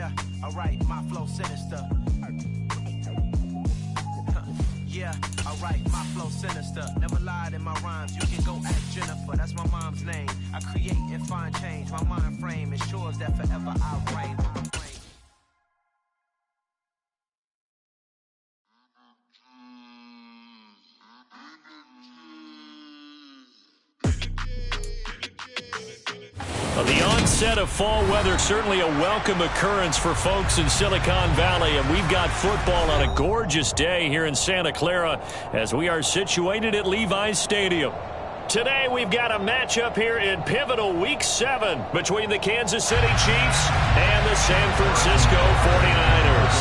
Yeah, alright, my flow sinister. Yeah, alright, my flow sinister. Never lied in my rhymes, you can go ask Jennifer, that's my mom's name. I create and find change, my mind frame ensures that forever I reign. The onset of fall weather, certainly a welcome occurrence for folks in Silicon Valley, and we've got football on a gorgeous day here in Santa Clara as we are situated at Levi's Stadium. Today we've got a matchup here in pivotal Week 7 between the Kansas City Chiefs and the San Francisco 49ers.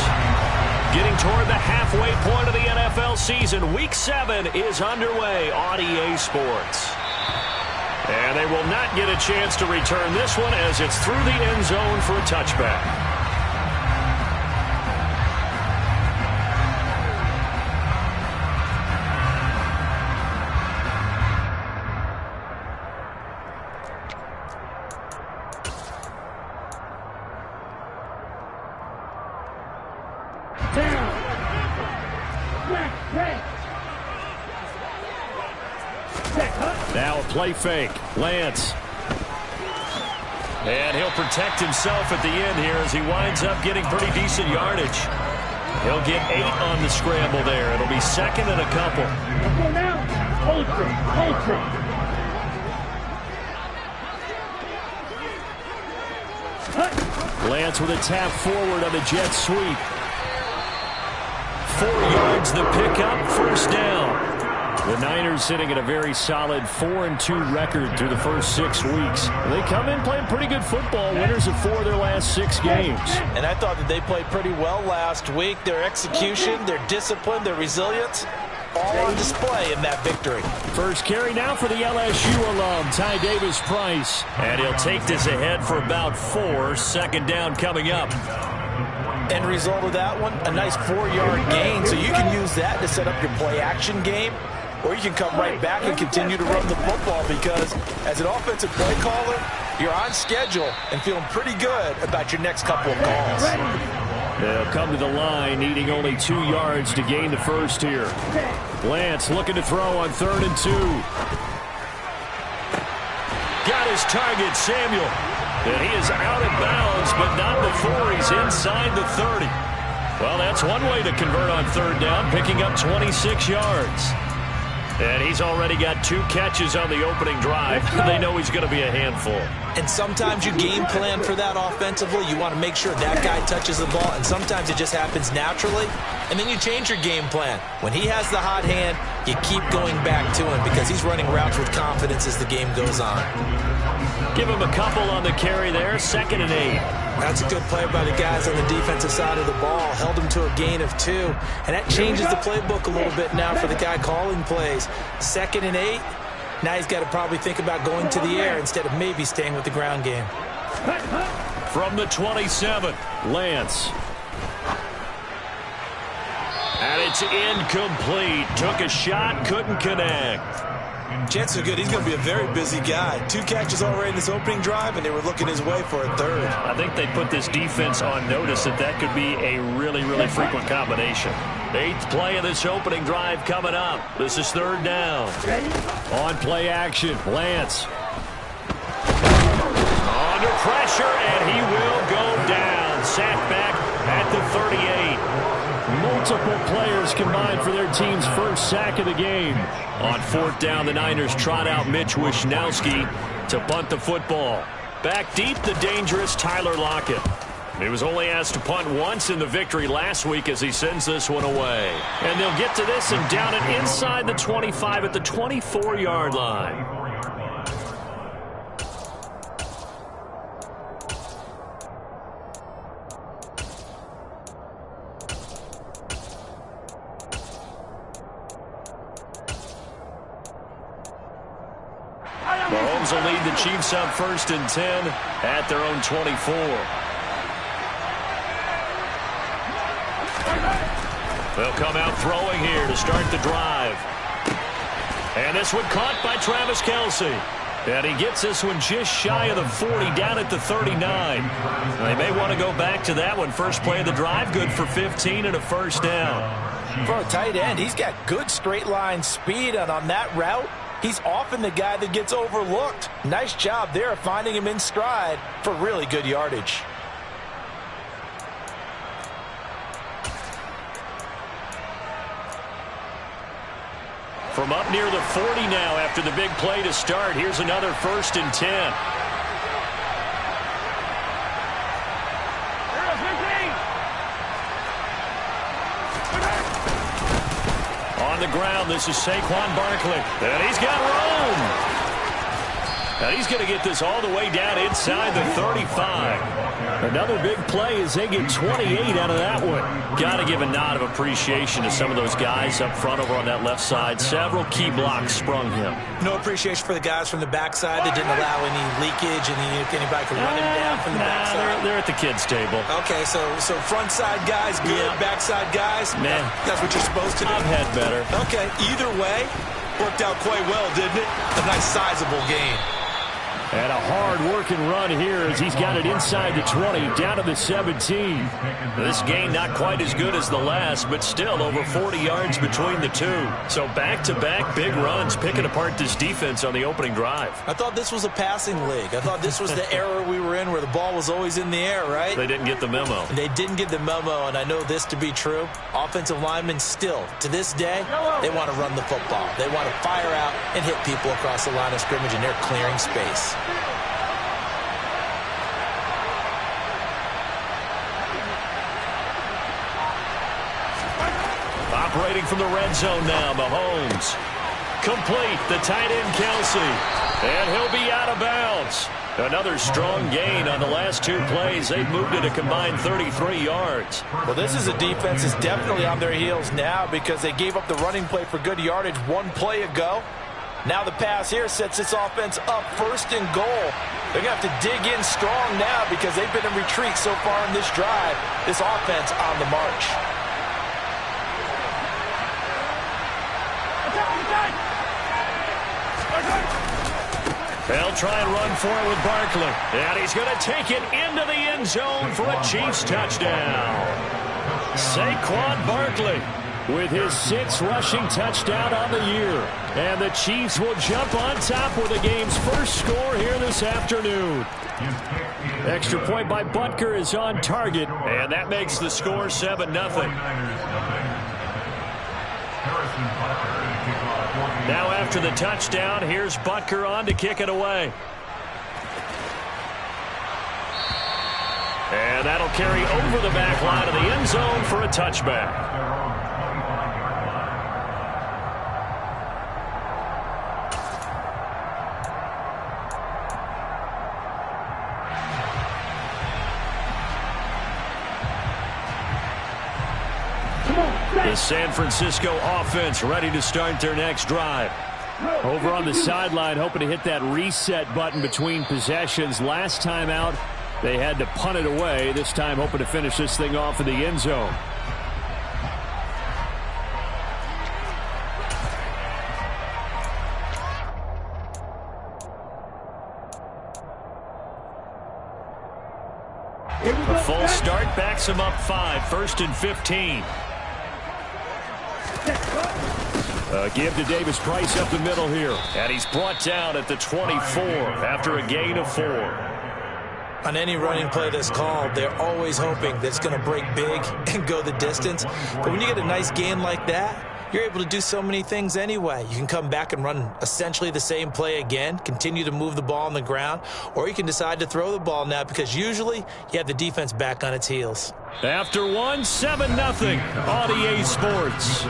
Getting toward the halfway point of the NFL season, Week 7 is underway on EA Sports. And they will not get a chance to return this one as it's through the end zone for a touchback. Now a play fake. Lance. And he'll protect himself at the end here as he winds up getting pretty decent yardage. He'll get 8 on the scramble there. It'll be second and a couple. Lance with a tap forward on the jet sweep. 4 yards the pickup, first down. The Niners sitting at a very solid 4-2 record through the first 6 weeks. They come in playing pretty good football, winners of 4 of their last 6 games. And I thought that they played pretty well last week. Their execution, their discipline, their resilience, all on display in that victory. First carry now for the LSU alum, Ty Davis-Price. And he'll take this ahead for about 4, second down coming up. End result of that one, a nice 4-yard gain. So you can use that to set up your play-action game. Or you can come right back and continue to run the football because as an offensive play caller, you're on schedule and feeling pretty good about your next couple of calls. They'll come to the line, needing only 2 yards to gain the first here. Lance looking to throw on 3rd and 2. Got his target, Samuel. And he is out of bounds, but not before he's inside the 30. Well, that's one way to convert on 3rd down, picking up 26 yards. And he's already got 2 catches on the opening drive. They know he's going to be a handful. And sometimes you game plan for that offensively. You want to make sure that guy touches the ball, and sometimes it just happens naturally. And then you change your game plan. When he has the hot hand, you keep going back to him because he's running routes with confidence as the game goes on. Give him a couple on the carry there, 2nd and 8. That's a good play by the guys on the defensive side of the ball. Held him to a gain of 2. And that changes the playbook a little bit now for the guy calling plays. 2nd and 8. Now he's got to probably think about going to the air instead of maybe staying with the ground game. From the 27, Lance. And it's incomplete. Took a shot, couldn't connect. Chances are good. He's going to be a very busy guy. 2 catches already in this opening drive, and they were looking his way for a 3rd. I think they put this defense on notice that could be a really, really frequent combination. 8th play of this opening drive coming up. This is 3rd down. On play action, Lance. Under pressure, and he will go down. Sacked back at the 38. Multiple players combined for their team's first sack of the game. On 4th down, the Niners trot out Mitch Wishnowsky to punt the football. Back deep, the dangerous Tyler Lockett. He was only asked to punt once in the victory last week as he sends this one away. And they'll get to this and down it inside the 25 at the 24-yard line. Mahomes will lead the Chiefs up 1st and 10 at their own 24. They'll come out throwing here to start the drive. And this one caught by Travis Kelce. And he gets this one just shy of the 40, down at the 39. They may want to go back to that one. First play of the drive, good for 15 and a first down. For a tight end, he's got good straight line speed, and on that route, he's often the guy that gets overlooked. Nice job there finding him in stride for really good yardage. From up near the 40 now after the big play to start. Here's another 1st and 10. On the ground, this is Saquon Barkley. And he's got room. And he's going to get this all the way down inside the 35. Another big play as they get 28 out of that one. Got to give a nod of appreciation to some of those guys up front over on that left side. Several key blocks sprung him. No appreciation for the guys from the backside that didn't allow any leakage, and if anybody could run him down from the backside. They're at the kids' table. Okay, so front side guys good, backside guys, man, that's what you're supposed to do. I've had better. Okay, either way, worked out quite well, didn't it? A nice sizable gain. And a hard-working run here as he's got it inside the 20, down to the 17. This gain not quite as good as the last, but still over 40 yards between the two. So back-to-back big runs, picking apart this defense on the opening drive. I thought this was a passing league. I thought this was the era we were in where the ball was always in the air, right? They didn't get the memo. They didn't get the memo, and I know this to be true. Offensive linemen still, to this day, they want to run the football. They want to fire out and hit people across the line of scrimmage, and they're clearing space. Operating from the red zone now, Mahomes. Complete, the tight end Kelsey. And he'll be out of bounds. Another strong gain on the last two plays. They've moved it a combined 33 yards. Well, this is a defense that's definitely on their heels now because they gave up the running play for good yardage one play ago. Now the pass here sets this offense up 1st and goal. They're going to have to dig in strong now because they've been in retreat so far in this drive. This offense on the march. They'll try and run for it with Barkley. And he's going to take it into the end zone for a Chiefs touchdown. Saquon Barkley with his 6th rushing touchdown on the year. And the Chiefs will jump on top with the game's first score here this afternoon. Extra point by Butker is on target. And that makes the score 7-0. Now after the touchdown, here's Butker on to kick it away. And that'll carry over the back line of the end zone for a touchback. The San Francisco offense ready to start their next drive. Over on the sideline, hoping to hit that reset button between possessions. Last time out, they had to punt it away. This time, hoping to finish this thing off in the end zone. A full start backs him up 5, 1st and 15. Give to Davis Price up the middle here. And he's brought down at the 24 after a gain of 4. On any running play that's called, they're always hoping that it's going to break big and go the distance. But when you get a nice gain like that, you're able to do so many things anyway. You can come back and run essentially the same play again, continue to move the ball on the ground, or you can decide to throw the ball now because usually you have the defense back on its heels. After one, 7-0 on EA Sports.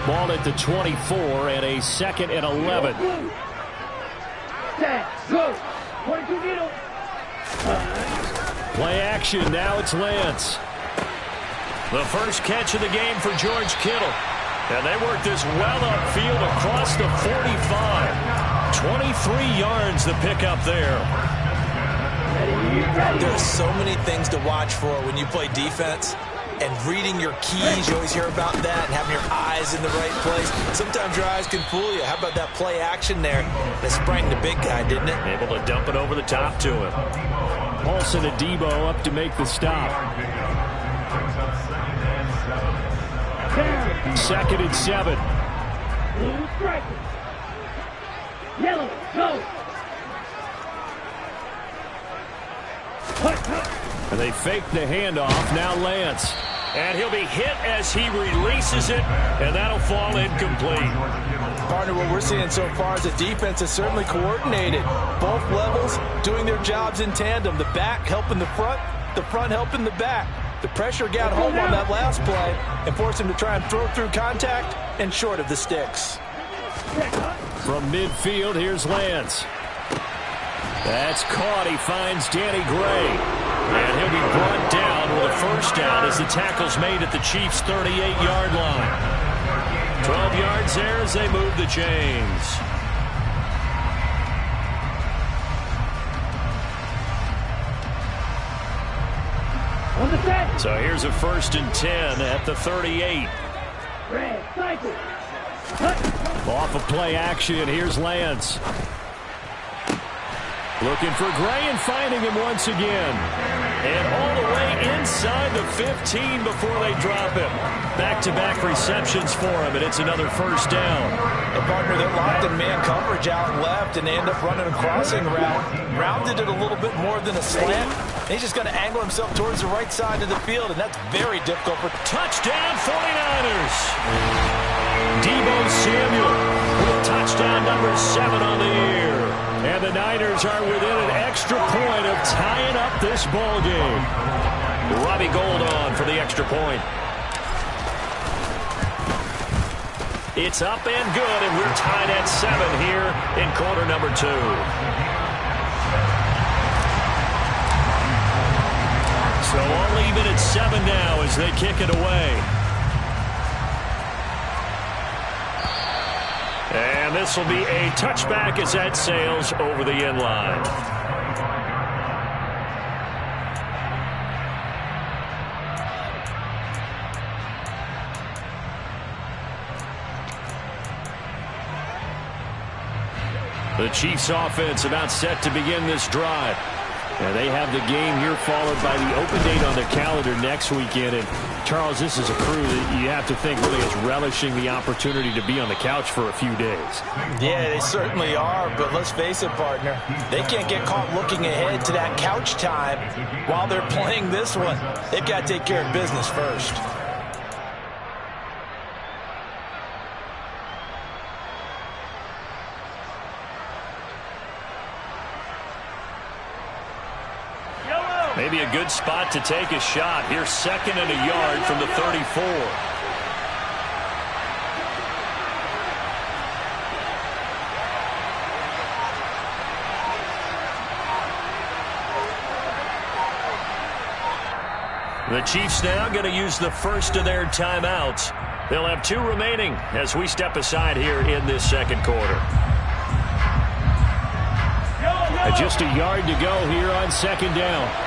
Ball at the 24 and a 2nd and 11. Play action. Now it's Lance. The first catch of the game for George Kittle. And they work this well upfield across the 45. 23 yards the pickup there. There are so many things to watch for when you play defense. And reading your keys, you always hear about that, and having your eyes in the right place. Sometimes your eyes can fool you. How about that play action there? That sprang the big guy, didn't it? Able to dump it over the top to him. Paulson Adebo up to make the stop. 2nd and 7. Yellow, go! And they fake the handoff. Now Lance. And he'll be hit as he releases it, and that'll fall incomplete. Partner, what we're seeing so far is the defense is certainly coordinated. Both levels doing their jobs in tandem. The back helping the front helping the back. The pressure got home on that last play and forced him to try and throw through contact and short of the sticks. From midfield, here's Lance. That's caught. He finds Danny Gray. And he'll be brought down with a first down as the tackle's made at the Chiefs' 38-yard line. 12 yards there as they move the chains. So here's a 1st and 10 at the 38. Off of play action, here's Lance. Looking for Gray and finding him once again. And all the way inside the 15 before they drop him. Back-to-back receptions for him, and it's another first down. A partner that locked in man coverage out left, and they end up running a crossing route. Rounded it a little bit more than a slant. He's just going to angle himself towards the right side of the field, and that's very difficult for touchdown 49ers. Deebo Samuel with touchdown number 7 on the year. And the Niners are within an extra point of tying up this ball game. Robbie Gould on for the extra point. It's up and good, and we're tied at 7 here in quarter number 2. So all even at 7 now as they kick it away. And this will be a touchback as that sails over the end line. The Chiefs offense about set to begin this drive. And they have the game here followed by the open date on their calendar next weekend. And Charles, this is a crew that you have to think really is relishing the opportunity to be on the couch for a few days. Yeah, they certainly are, but let's face it, partner. They can't get caught looking ahead to that couch time while they're playing this one. They've got to take care of business first. Maybe a good spot to take a shot. Here's 2nd and a yard from the 34. The Chiefs now going to use the first of their timeouts. They'll have 2 remaining as we step aside here in this second quarter. Just a yard to go here on 2nd down.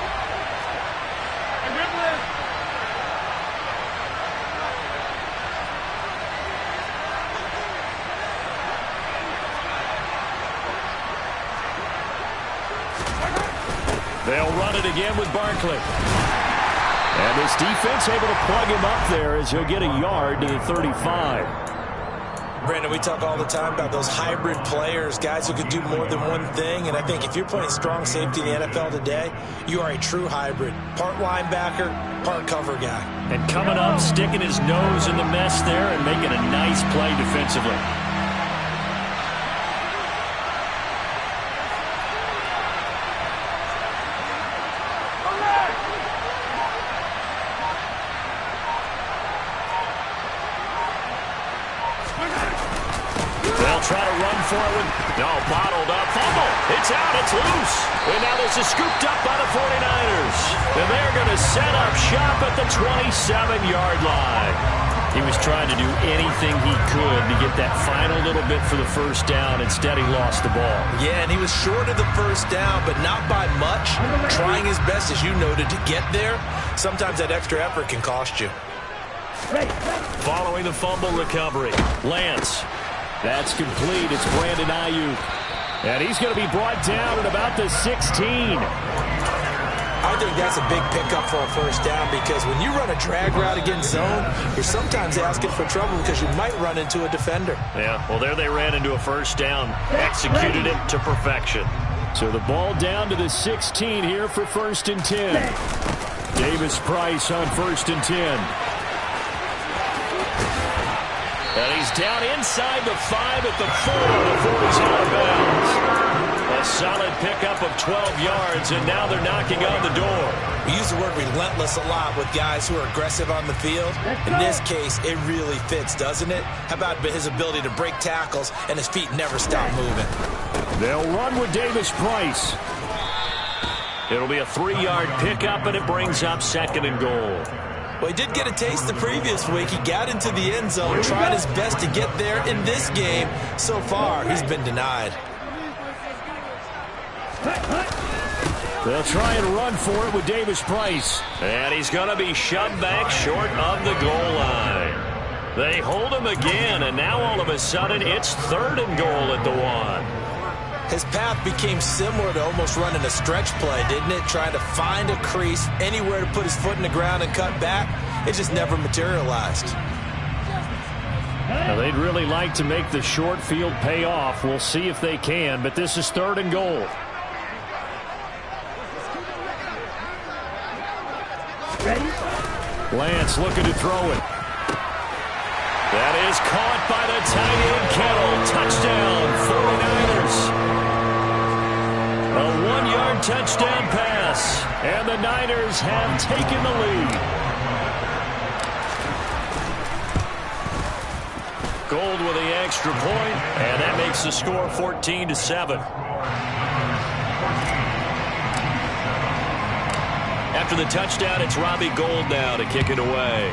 They'll run it again with Barkley. And this defense able to plug him up there as he'll get a yard to the 35. Brandon, we talk all the time about those hybrid players, guys who can do more than one thing. And I think if you're playing strong safety in the NFL today, you are a true hybrid. Part linebacker, part cover guy. And coming up, sticking his nose in the mess there and making a nice play defensively. Try to run forward. No, bottled up. Fumble. It's out. It's loose. And now this is scooped up by the 49ers. And they're going to set up shop at the 27-yard line. He was trying to do anything he could to get that final little bit for the first down. Instead, he lost the ball. Yeah, and he was short of the first down, but not by much. Trying his best, as you noted, to get there. Sometimes that extra effort can cost you. Following the fumble recovery, Lance. That's complete. It's Brandon Ayuk. And he's going to be brought down at about the 16. I think that's a big pickup for a first down because when you run a drag route against zone, you're sometimes asking for trouble because you might run into a defender. Yeah, well, there they ran into a first down. Executed it to perfection. So the ball down to the 16 here for 1st and 10. Davis Price on 1st and 10. And he's down inside the 5 at the 4 before he's out of bounds. A solid pickup of 12 yards, and now they're knocking on the door. We use the word relentless a lot with guys who are aggressive on the field. In this case, it really fits, doesn't it? How about his ability to break tackles and his feet never stop moving? They'll run with Davis Price. It'll be a 3-yard pickup, and it brings up 2nd and goal. Well, he did get a taste the previous week. He got into the end zone, tried his best to get there in this game. So far, he's been denied. They'll try and run for it with Davis Price. And he's going to be shoved back short of the goal line. They hold him again, and now all of a sudden it's 3rd and goal at the 1. His path became similar to almost running a stretch play, didn't it? Trying to find a crease, anywhere to put his foot in the ground and cut back. It just never materialized. Now, they'd really like to make the short field pay off. We'll see if they can, but this is 3rd and goal. Lance looking to throw it. That is caught by the tight end, Kittle. Touchdown, 49ers. A 1-yard touchdown pass, and the Niners have taken the lead. Gold with the extra point, and that makes the score 14-7. After the touchdown, it's Robbie Gould now to kick it away.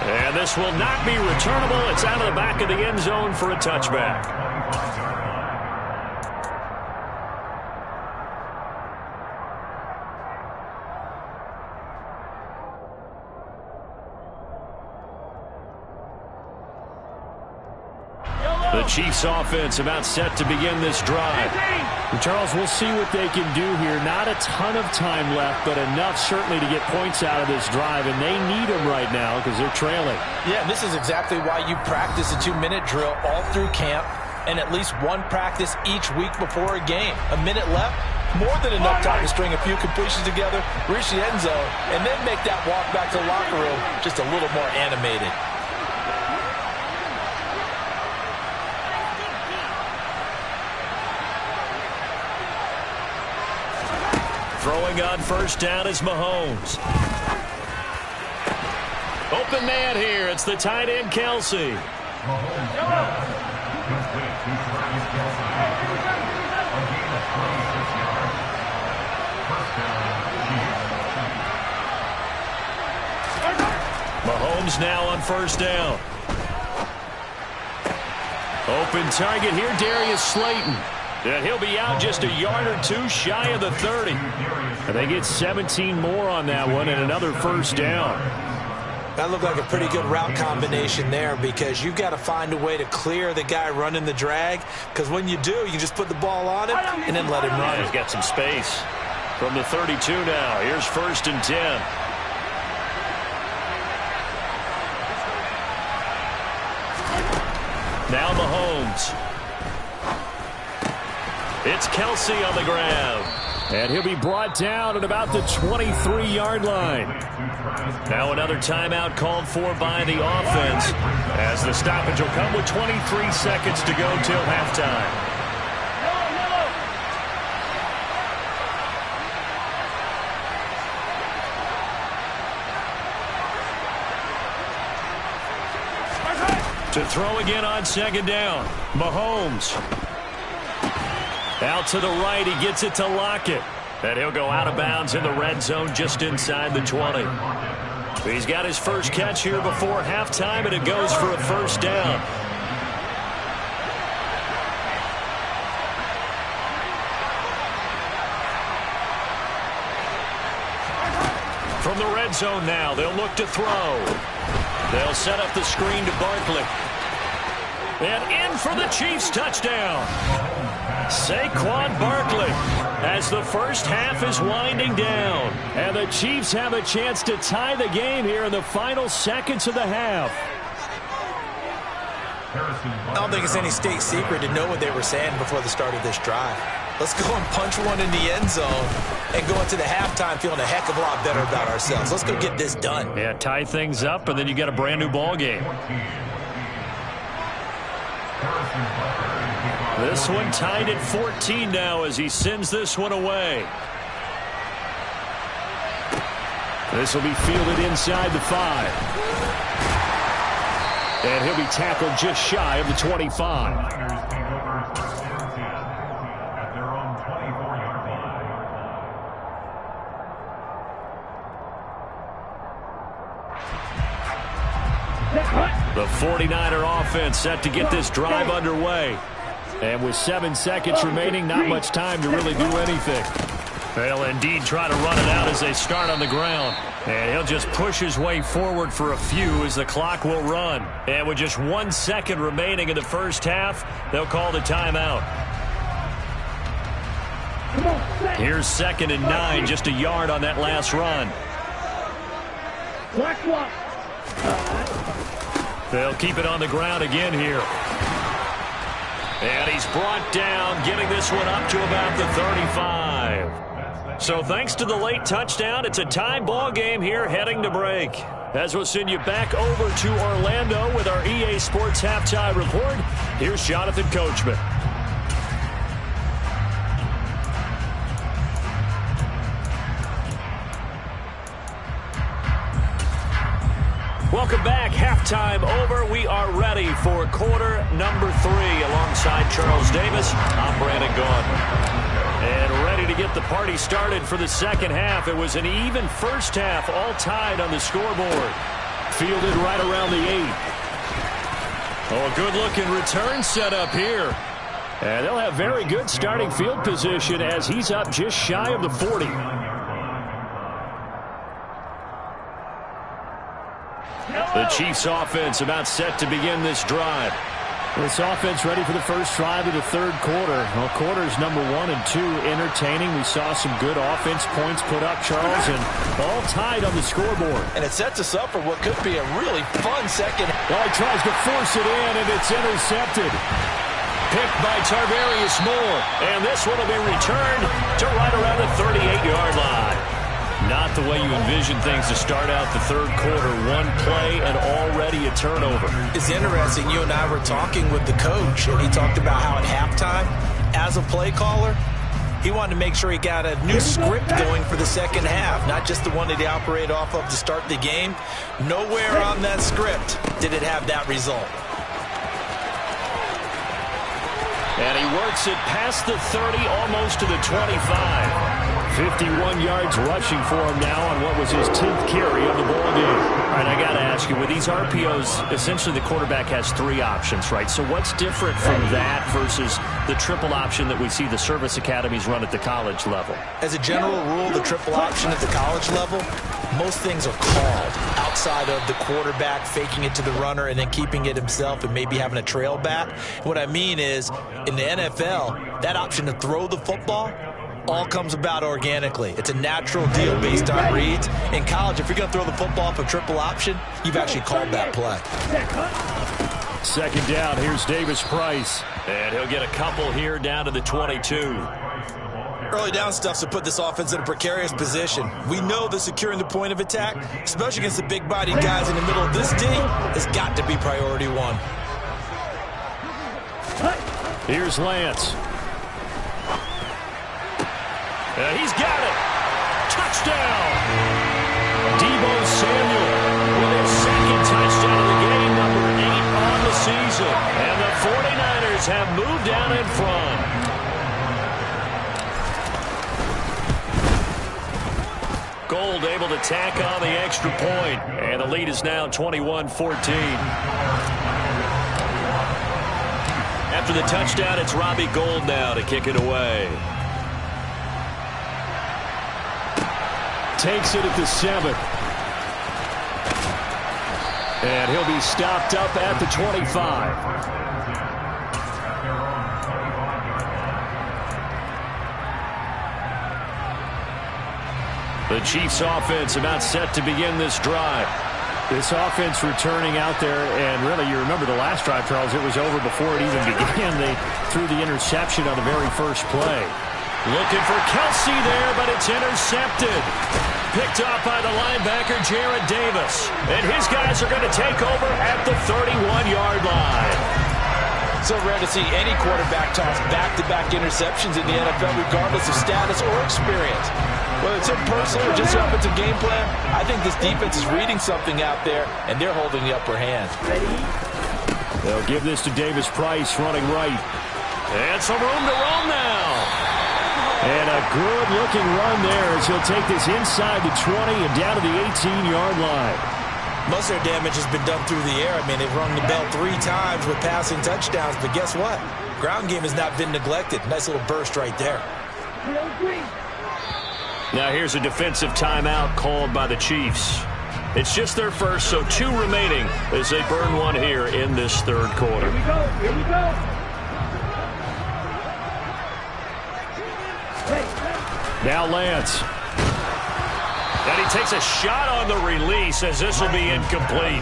And this will not be returnable. It's out of the back of the end zone for a touchback. The Chiefs offense about set to begin this drive. And Charles, we'll see what they can do here. Not a ton of time left, but enough certainly to get points out of this drive, and they need them right now because they're trailing. Yeah, and this is exactly why you practice a 2-minute drill all through camp and at least one practice each week before a game. A minute left, more than enough time to string a few completions together, reach the end zone, and then make that walk back to the locker room just a little more animated. Throwing on first down is Mahomes. Open man here. It's the tight end, Kelce. Mahomes now on first down. Open target here, Darius Slayton. And he'll be out just a yard or two shy of the 30. And they get 17 more on that one and another first down. That looked like a pretty good route combination there because you've got to find a way to clear the guy running the drag because when you do, you just put the ball on him and then let him run. He's got some space from the 32 now. Here's 1st and 10. Now Mahomes. It's Kelce on the grab. And he'll be brought down at about the 23-yard line. Now another timeout called for by the offense as the stoppage will come with 23 seconds to go till halftime. To throw again on 2nd down. Mahomes. Out to the right, he gets it to Lockett. And he'll go out of bounds in the red zone just inside the 20. He's got his first catch here before halftime, and it goes for a first down. From the red zone now, they'll look to throw. They'll set up the screen to Barkley. And in for the Chiefs touchdown. Saquon Barkley as the first half is winding down. And the Chiefs have a chance to tie the game here in the final seconds of the half. I don't think it's any state secret to know what they were saying before the start of this drive. Let's go and punch one in the end zone and go into the halftime feeling a heck of a lot better about ourselves. Let's go get this done. Yeah, tie things up, and then you got a brand new ball game. This one tied at 14 now as he sends this one away. This will be fielded inside the 5. And he'll be tackled just shy of the 25. The 49er offense set to get this drive underway. And with 7 seconds remaining, not much time to really do anything. They'll indeed try to run it out as they start on the ground. And he'll just push his way forward for a few as the clock will run. And with just 1 second remaining in the first half, they'll call the timeout. Here's 2nd and 9, just a yard on that last run. They'll keep it on the ground again here. And he's brought down, getting this one up to about the 35. So thanks to the late touchdown, it's a tie ball game here heading to break. As we'll send you back over to Orlando with our EA Sports Halftime Report, here's Jonathan Coachman. Welcome back. Halftime over. We are ready for quarter number 3. Alongside Charles Davis, I'm Brandon Gaudin. And ready to get the party started for the second half. It was an even first half, all tied on the scoreboard. Fielded right around the 8. Oh, a good-looking return set up here. And they'll have very good starting field position as he's up just shy of the 40. The Chiefs offense about set to begin this drive. This offense ready for the first drive of the third quarter. Well, quarters number 1 and 2 entertaining. We saw some good offense points put up, Charles, and all tied on the scoreboard. And it sets us up for what could be a really fun second. Oh, he tries to force it in, and it's intercepted. Picked by Tarvarius Moore. And this one will be returned to right around the 38-yard line. Not the way you envision things to start out the third quarter. One play and already a turnover. It's interesting. You and I were talking with the coach, and he talked about how at halftime, as a play caller, he wanted to make sure he got a new script going for the second half, not just the one that he operated off of to start the game. Nowhere on that script did it have that result. And he works it past the 30, almost to the 25. 51 yards rushing for him now on what was his 10th carry of the ball game. All right, I got to ask you, with these RPOs, essentially the quarterback has 3 options, right? So what's different from that versus the triple option that we see the service academies run at the college level? As a general rule, the triple option at the college level, most things are called outside of the quarterback faking it to the runner and then keeping it himself and maybe having a trail back. What I mean is, in the NFL, that option to throw the football all comes about organically. It's a natural deal based on reads. In college, if you're going to throw the football off a triple option, you've actually called that play. Second down, here's Davis Price. And he'll get a couple here down to the 22. Early down stuff to put this offense in a precarious position. We know that securing the point of attack, especially against the big-bodied guys in the middle of this D, has got to be priority 1. Here's Lance. He's got it. Touchdown. Deebo Samuel with his second touchdown of the game, number 8 on the season. And the 49ers have moved down in front. Gould able to tack on the extra point. And the lead is now 21-14. After the touchdown, it's Robbie Gould now to kick it away. Takes it at the 7. And he'll be stopped up at the 25. The Chiefs offense about set to begin this drive. This offense returning out there, and really you remember the last drive, Charles, it was over before it even began. They threw the interception on the very first play. Looking for Kelsey there, but it's intercepted. Picked off by the linebacker, Jarrad Davis. And his guys are going to take over at the 31-yard line. So rare to see any quarterback toss back-to-back interceptions in the NFL, regardless of status or experience. Whether it's impersonal or just offensive game plan, I think this defense is reading something out there, and they're holding the upper hand. They'll give this to Davis Price running right. And some room to roam now. And a good-looking run there as he'll take this inside the 20 and down to the 18-yard line. Most of their damage has been done through the air. I mean, they've rung the bell 3 times with passing touchdowns, but guess what? Ground game has not been neglected. Nice little burst right there. Now here's a defensive timeout called by the Chiefs. It's just their first, so 2 remaining as they burn one here in this third quarter. Here we go. Here we go. Now Lance. And he takes a shot on the release as this will be incomplete.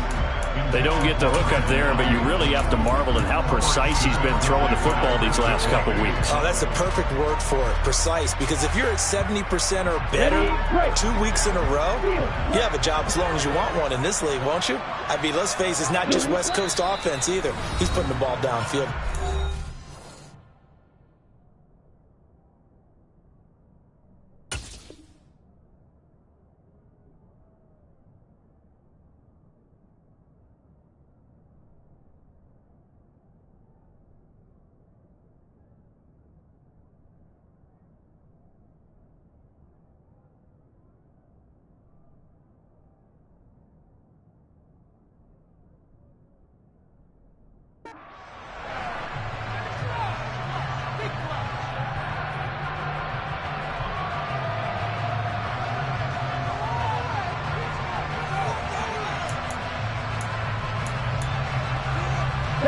They don't get the hook up there, but you really have to marvel at how precise he's been throwing the football these last couple weeks. Oh, that's the perfect word for it, precise, because if you're at 70% or better 2 weeks in a row, you have a job as long as you want one in this league, won't you? I mean, let's face it, it's not just West Coast offense either. He's putting the ball downfield.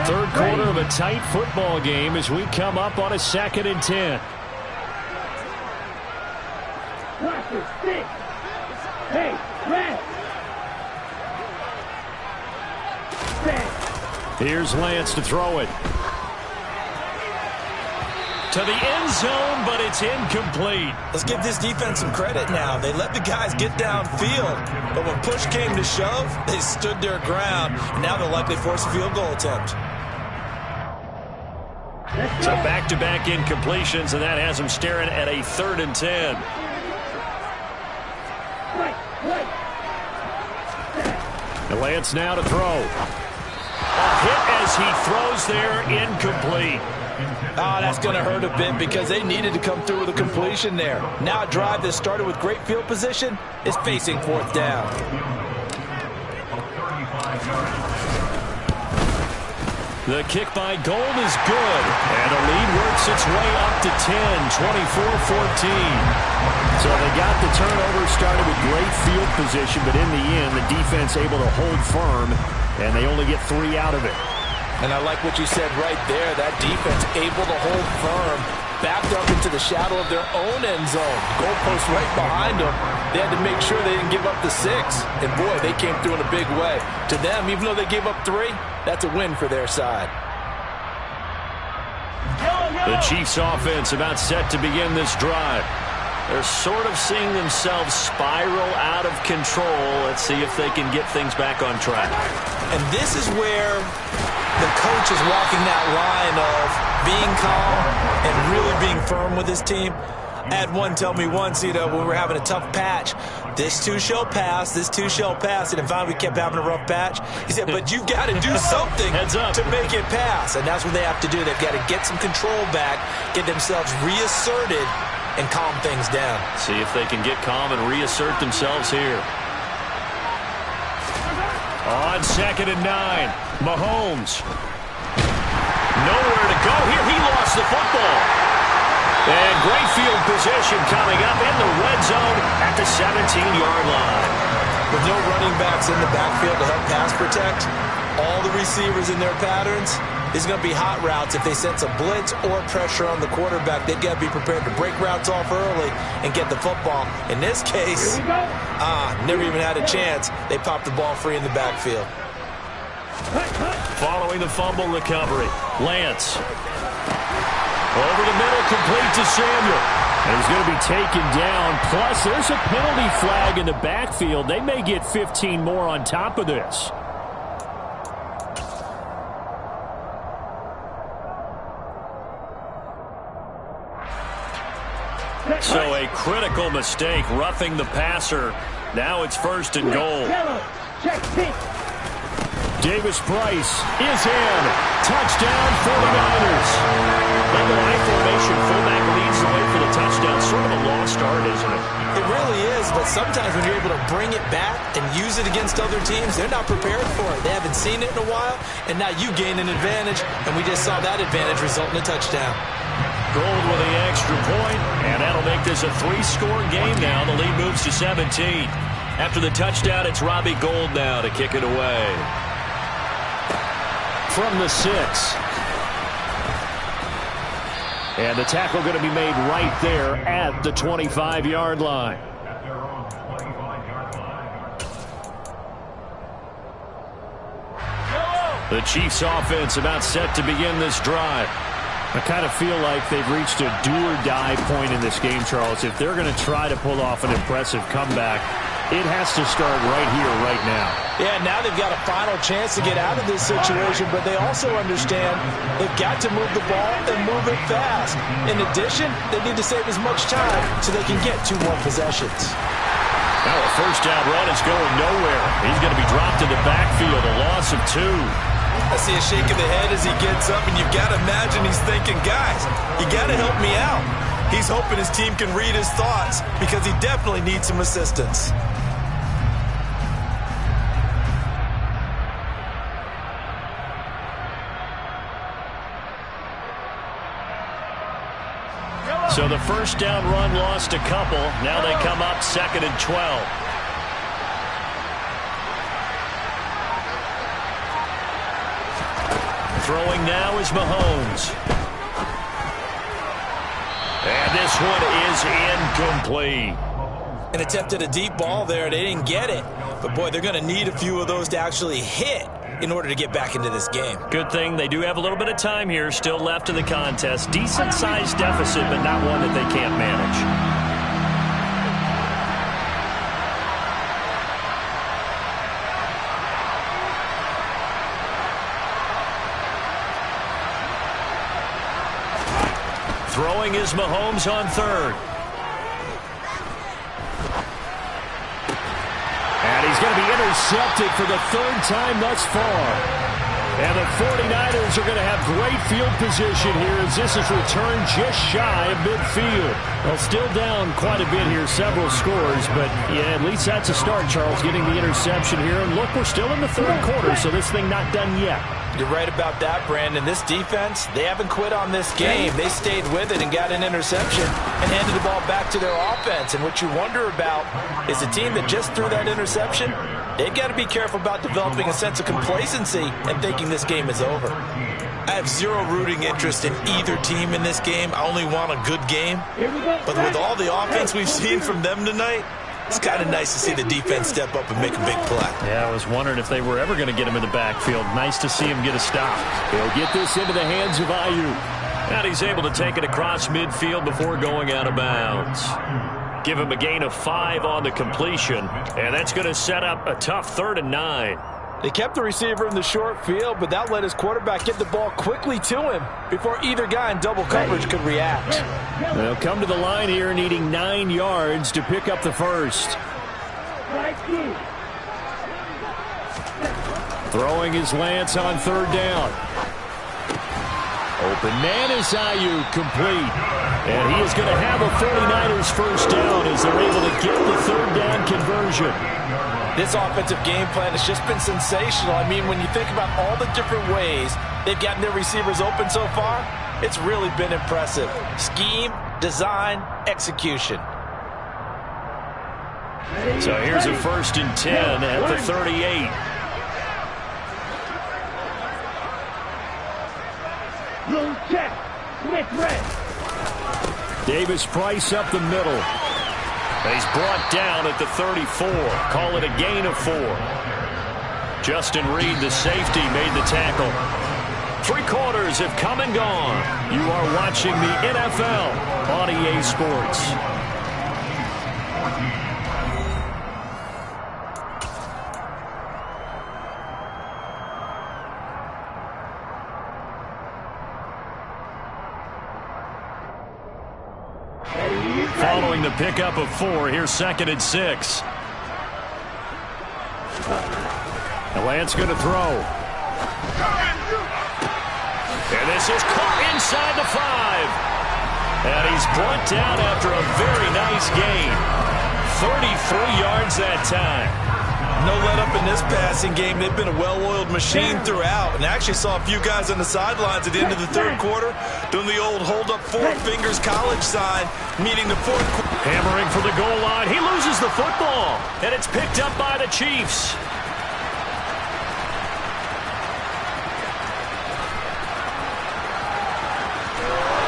Third quarter of a tight football game as we come up on a 2nd and 10. Watch it, stick. Hey, rest. Here's Lance to throw it. To the end zone, but it's incomplete. Let's give this defense some credit now. They let the guys get downfield, but when push came to shove, they stood their ground. Now they'll likely force a field goal attempt. So back-to-back incompletions, and that has them staring at a 3rd and 10. And Lance now to throw. A hit as he throws there, incomplete. Oh, that's going to hurt a bit because they needed to come through with a completion there. Now a drive that started with great field position is facing 4th down. The kick by Gould is good. And the lead works its way up to 10, 24-14. So they got the turnover started with great field position, but in the end, the defense able to hold firm, and they only get 3 out of it. And I like what you said right there. That defense able to hold firm, backed up into the shadow of their own end zone. Goalpost right behind them. They had to make sure they didn't give up the 6. And boy, they came through in a big way. To them, even though they gave up 3, that's a win for their side. The Chiefs offense about set to begin this drive. They're sort of seeing themselves spiral out of control. Let's see if they can get things back on track. And this is where the coach is walking that line of being calm and really being firm with his team. I had one tell me once, when we were having a tough patch, this too shall pass, this too shall pass. And finally we kept having a rough patch. He said, but you've got to do something to make it pass. And that's what they have to do. They've got to get some control back, get themselves reasserted, and calm things down. See if they can get calm and reassert themselves here. On 2nd and 9, Mahomes. Nowhere to go here. He lost the football. And great field position coming up in the red zone at the 17-yard line. With no running backs in the backfield to help pass protect, all the receivers in their patterns, these are going to be hot routes. If they sense a blitz or pressure on the quarterback, they've got to be prepared to break routes off early and get the football. In this case, never even had a chance. They popped the ball free in the backfield. Following the fumble recovery, Lance. Over the middle, complete to Samuel. And he's going to be taken down. Plus, there's a penalty flag in the backfield. They may get 15 more on top of this. So a critical mistake, roughing the passer. Now it's 1st and goal. Davis Price is in. Touchdown, 49ers. And the high formation fullback leads the way for the touchdown. Sort of a lost art, isn't it? It really is, but sometimes when you're able to bring it back and use it against other teams, they're not prepared for it. They haven't seen it in a while, and now you gain an advantage, and we just saw that advantage result in a touchdown. Gold with the extra point, and that'll make this a 3-score game now. The lead moves to 17. After the touchdown, it's Robbie Gould now to kick it away. From the 6. And the tackle going to be made right there at the 25-yard line. The Chiefs offense about set to begin this drive. I kind of feel like they've reached a do-or-die point in this game, Charles. If they're going to try to pull off an impressive comeback, it has to start right here, right now. Yeah, now they've got a final chance to get out of this situation, but they also understand they've got to move the ball and move it fast. In addition, they need to save as much time so they can get 2 more possessions. Now a 1st down run is going nowhere. He's going to be dropped in the backfield, a loss of 2. I see a shake of the head as he gets up, and you've got to imagine he's thinking, guys, you got to help me out. He's hoping his team can read his thoughts because he definitely needs some assistance. So the 1st down run lost a couple. Now they come up 2nd and 12. Throwing now is Mahomes. And this one is incomplete. An attempt at a deep ball there. They didn't get it. But, boy, they're going to need a few of those to actually hit in order to get back into this game. Good thing they do have a little bit of time here still left in the contest. Decent-sized deficit, but not one that they can't manage. Throwing is Mahomes on 3rd. And he's going to be intercepted for the 3rd time thus far. And the 49ers are going to have great field position here as this is returned just shy of midfield. Well, still down quite a bit here, several scores, but yeah, at least that's a start, Charles, getting the interception here. And look, we're still in the 3rd quarter, so this thing not done yet. You're right about that, Brandon. This defense, they haven't quit on this game. They stayed with it and got an interception and handed the ball back to their offense. And what you wonder about is a team that just threw that interception, they've got to be careful about developing a sense of complacency and thinking this game is over. I have zero rooting interest in either team in this game. I only want a good game. But with all the offense we've seen from them tonight, it's kind of nice to see the defense step up and make a big play. Yeah, I was wondering if they were ever going to get him in the backfield. Nice to see him get a stop. He'll get this into the hands of Ayuk. And he's able to take it across midfield before going out of bounds. Give him a gain of 5 on the completion. And that's going to set up a tough 3rd and 9. They kept the receiver in the short field, but that let his quarterback get the ball quickly to him before either guy in double coverage could react. They'll come to the line here needing 9 yards to pick up the 1st. Throwing is Lance on 3rd down. Open man is Ayuk, complete. And he is going to have a 49ers first down as they're able to get the third down conversion. This offensive game plan has just been sensational. I mean, when you think about all the different ways they've gotten their receivers open so far, it's really been impressive. Scheme, design, execution. So here's a 1st and 10 at the 38. Blue check. Smith red. Davis Price up the middle. He's brought down at the 34. Call it a gain of 4. Justin Reed, the safety, made the tackle. 3 quarters have come and gone. You are watching the NFL on EA Sports. Following the pickup of 4, here's 2nd and 6. And Lance going to throw. And this is caught inside the 5. And he's brought down after a very nice gain. 33 yards that time. No let-up in this passing game. They've been a well-oiled machine throughout. And I actually saw a few guys on the sidelines at the end of the 3rd quarter doing the old hold-up 4 fingers college sign, meaning the 4th quarter. Hammering for the goal line. He loses the football. And it's picked up by the Chiefs.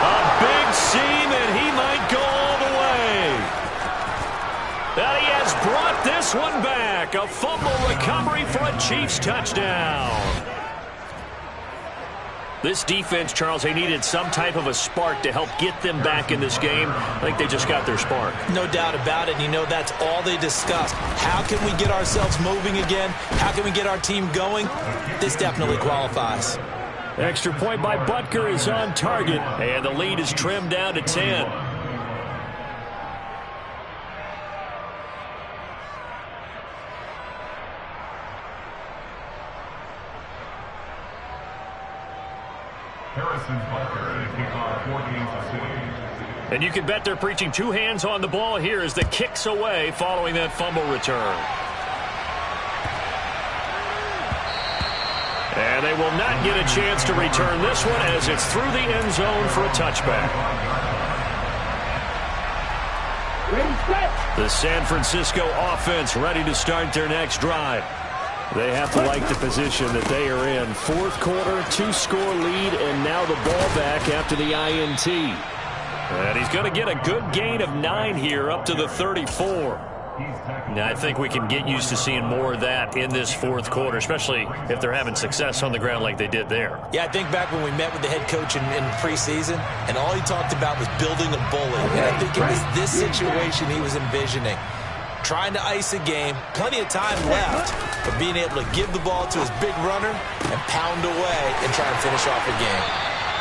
A big seam, and he might go all the way. And he has brought this one back. A fumble recovery for a Chiefs touchdown. This defense, Charles, they needed some type of a spark to help get them back in this game. I think they just got their spark. No doubt about it. And you know, that's all they discussed. How can we get ourselves moving again? How can we get our team going? This definitely qualifies. Extra point by Butker is on target, and the lead is trimmed down to 10. Harrison Butker, kickoff 14-6. And you can bet they're preaching 2 hands on the ball here as the kick's away following that fumble return. And they will not get a chance to return this one as it's through the end zone for a touchback. The San Francisco offense ready to start their next drive. They have to like the position that they are in. 4th quarter, 2-score lead, and now the ball back after the INT. And he's going to get a good gain of 9 here up to the 34. Now, I think we can get used to seeing more of that in this 4th quarter, especially if they're having success on the ground like they did there. Yeah, I think back when we met with the head coach in preseason, and all he talked about was building a bully. And I think it was this situation he was envisioning. Trying to ice a game, plenty of time left, but being able to give the ball to his big runner and pound away and try and finish off the game.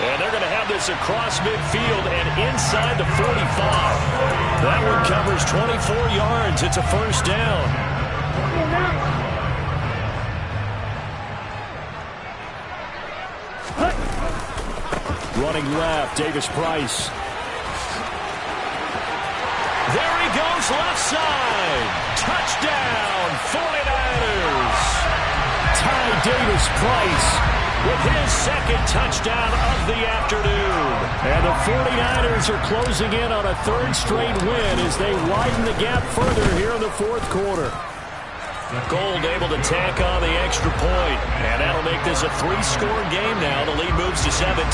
And they're going to have this across midfield and inside the 45. That one covers 24 yards. It's a first down. Running left, Davis Price. There he goes, left side. Touchdown, 49ers. Ty Davis Price with his 2nd touchdown of the afternoon. And the 49ers are closing in on a 3rd straight win as they widen the gap further here in the 4th quarter. Gold able to tack on the extra point. And that'll make this a 3-score game now. The lead moves to 17.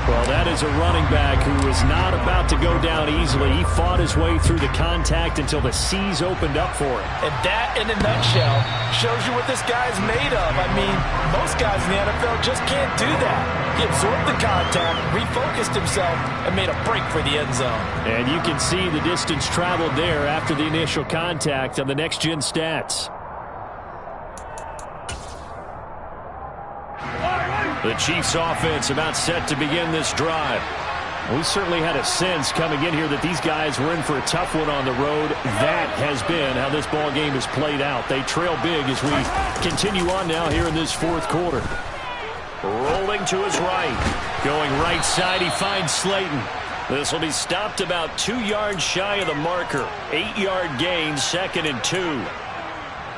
Well, that is a running back who was not about to go down easily. He fought his way through the contact until the C's opened up for him. And that, in a nutshell, shows you what this guy's made of. I mean, most guys in the NFL just can't do that. He absorbed the contact, refocused himself, and made a break for the end zone. And you can see the distance traveled there after the initial contact on the next-gen stats. The Chiefs offense about set to begin this drive. We certainly had a sense coming in here that these guys were in for a tough one on the road. That has been how this ball game has played out. They trail big as we continue on now here in this 4th quarter. Rolling to his right. Going right side, he finds Slayton. This will be stopped about 2 yards shy of the marker. 8-yard gain, 2nd and 2.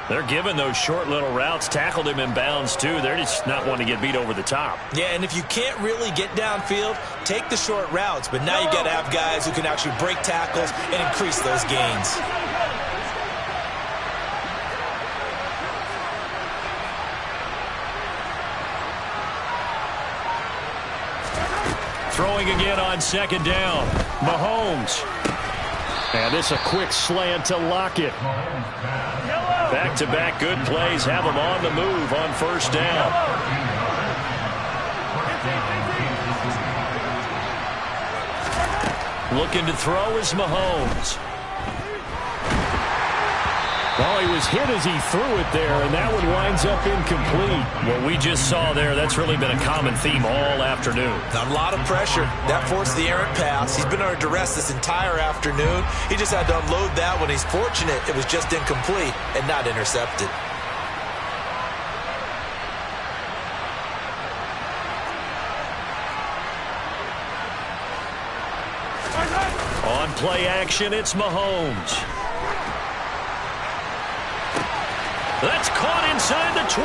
They're giving those short little routes. Tackled him in bounds, too. They're just not wanting to get beat over the top. Yeah, and if you can't really get downfield, take the short routes. But now you got to have guys who can actually break tackles and increase those gains. Throwing again on 2nd down. Mahomes. And this a quick slant to Lockett. Back-to-back good plays have him on the move on 1st down. Looking to throw is Mahomes. Well, he was hit as he threw it there, and that one winds up incomplete. What we just saw there, that's really been a common theme all afternoon. A lot of pressure. That forced the errant pass. He's been under duress this entire afternoon. He just had to unload that one. He's fortunate it was just incomplete and not intercepted. On play action, it's Mahomes. That's caught inside the 20.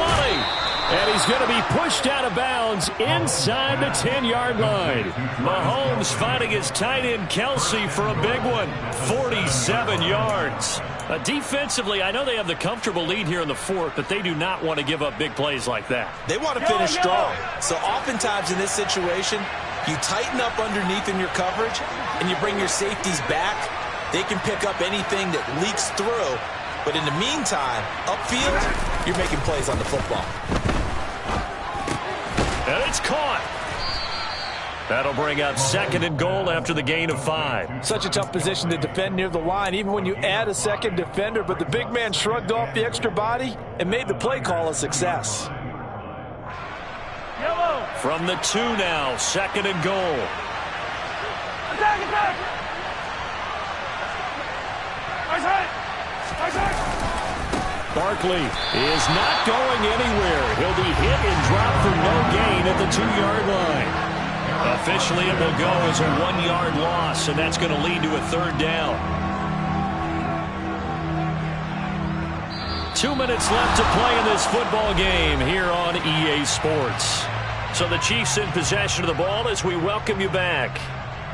And he's going to be pushed out of bounds inside the 10-yard line. Mahomes finding his tight end Kelce for a big one. 47 yards. Defensively, I know they have the comfortable lead here in the 4th, but they do not want to give up big plays like that. They want to finish strong. So oftentimes in this situation, you tighten up underneath in your coverage, and you bring your safeties back. They can pick up anything that leaks through. But in the meantime, upfield, you're making plays on the football. And it's caught. That'll bring up 2nd and goal after the gain of 5. Such a tough position to defend near the line, even when you add a second defender. But the big man shrugged off the extra body and made the play call a success. From the 2 now, 2nd and goal. Attack! Barkley is not going anywhere. He'll be hit and dropped for no gain at the 2-yard line. Officially, it will go as a 1-yard loss, and that's going to lead to a 3rd down. 2 minutes left to play in this football game here on EA Sports. So the Chiefs in possession of the ball as we welcome you back.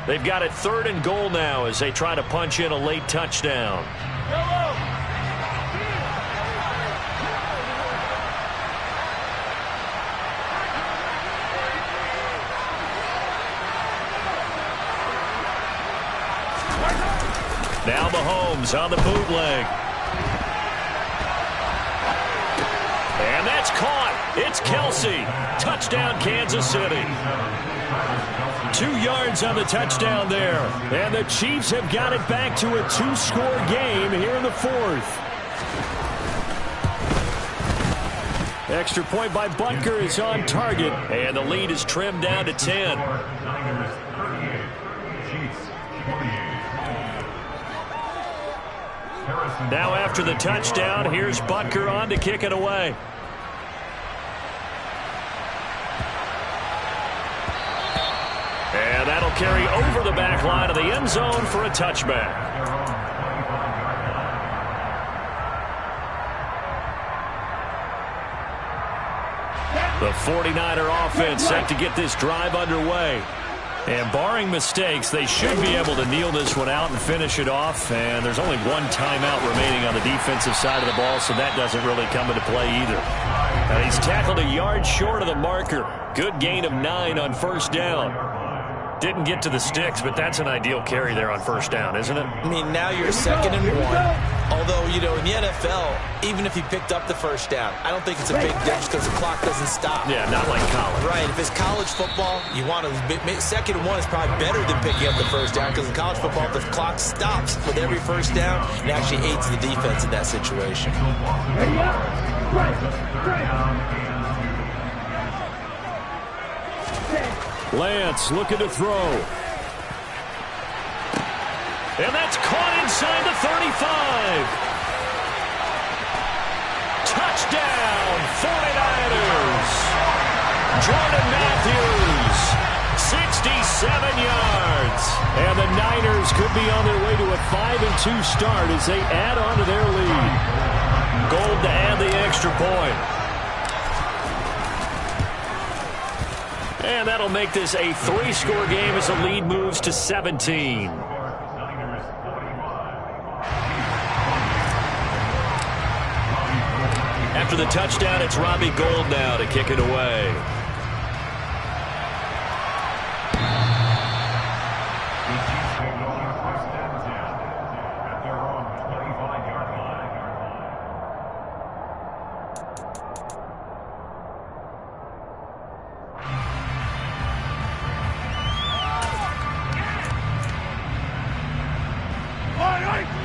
They've got it 3rd and goal now as they try to punch in a late touchdown. Now Mahomes on the bootleg. And that's caught. It's Kelce. Touchdown, Kansas City. 2 yards on the touchdown there. And the Chiefs have got it back to a 2-score game here in the 4th. Extra point by Butker is on target. And the lead is trimmed down to 10. Now after the touchdown, here's Butker on to kick it away. And that'll carry over the back line of the end zone for a touchback. The 49er offense set to get this drive underway. And barring mistakes, they should be able to kneel this one out and finish it off. And there's only 1 timeout remaining on the defensive side of the ball, so that doesn't really come into play either. And he's tackled a yard short of the marker. Good gain of 9 on 1st down. Didn't get to the sticks, but that's an ideal carry there on 1st down, isn't it? I mean, now you're 2nd and 1. Although, you know, in the NFL, even if he picked up the 1st down, I don't think it's a big difference because the clock doesn't stop. Yeah, not like college. Right. If it's college football, you want to 2nd and 1 is probably better than picking up the 1st down because in college football, the clock stops with every 1st down and actually aids the defense in that situation. Lance looking to throw. And that's caught inside the 35. Touchdown, 49ers. Jordan Matthews, 67 yards. And the Niners could be on their way to a 5-2 start as they add on to their lead. Gold to add the extra point. And that'll make this a 3-score game as the lead moves to 17. After the touchdown, it's Robbie Gould now to kick it away.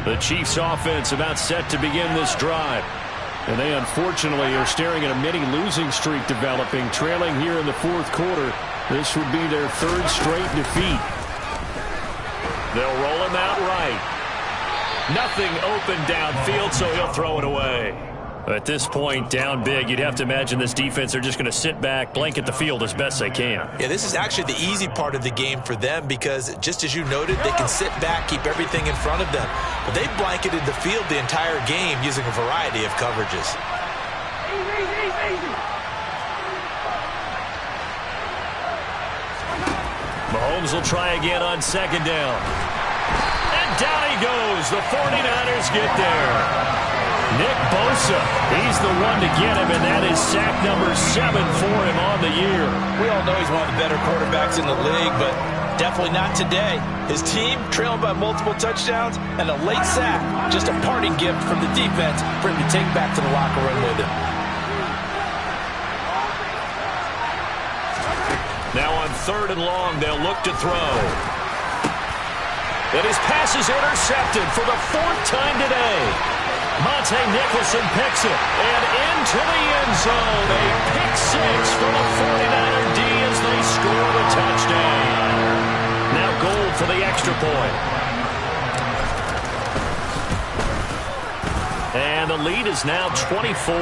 The Chiefs offense about set to begin this drive. And they unfortunately are staring at a mini losing streak developing, trailing here in the fourth quarter. This would be their 3rd straight defeat. They'll roll him out right. Nothing open downfield, so he'll throw it away. At this point, down big, you'd have to imagine this defense are just going to sit back, blanket the field as best they can. Yeah, this is actually the easy part of the game for them because, just as you noted, they can sit back, keep everything in front of them. But they've blanketed the field the entire game using a variety of coverages. Mahomes will try again on 2nd down. And down he goes. The 49ers get there. Nick Bosa, he's the one to get him, and that is sack number 7 for him on the year. We all know he's one of the better quarterbacks in the league, but definitely not today. His team trailing by multiple touchdowns and a late sack. Just a parting gift from the defense for him to take back to the locker room with him. Now on 3rd and long, they'll look to throw. And his pass is intercepted for the 4th time today. Monte Nicholson picks it, and into the end zone. A pick 6 for the 49er D as they score the touchdown. Now Gould for the extra point. And the lead is now 24.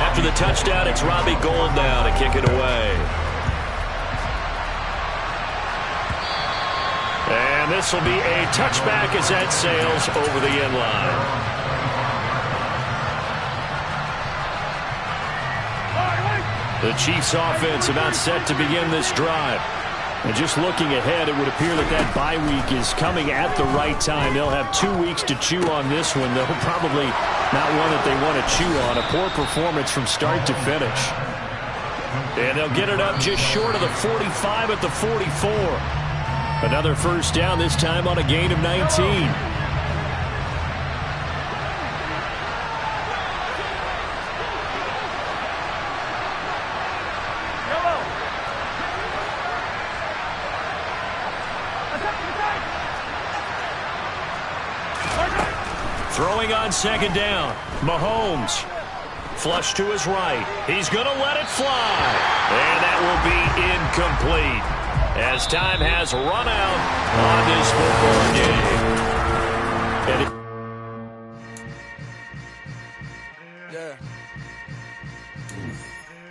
After the touchdown, it's Robbie Gould now to kick it away. And this will be a touchback as that sails over the end line. The Chiefs offense about set to begin this drive. And just looking ahead, it would appear that that bye week is coming at the right time. They'll have 2 weeks to chew on this one, though probably not one that they want to chew on. A poor performance from start to finish. And they'll get it up just short of the 45 at the 44. Another 1st down, this time on a gain of 19. Throwing on 2nd down, Mahomes. Flush to his right. He's going to let it fly. And that will be incomplete, as time has run out on this football game.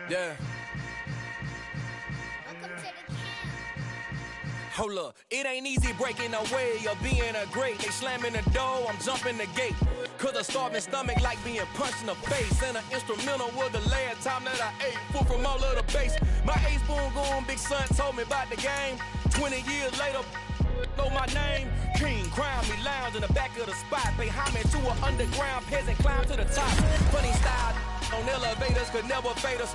Yeah. Hold up, it ain't easy breaking away or being a great. They slamming the door, I'm jumping the gate. Cause a starving stomach like being punched in the face. And an instrumental was the last time that I ate food from all of the base. My A-spoon going, big son told me about the game. 20 years later, know my name. King, crown me, lounge in the back of the spot. Pay homage to an underground peasant, climb to the top. Funny style on elevators could never fade us.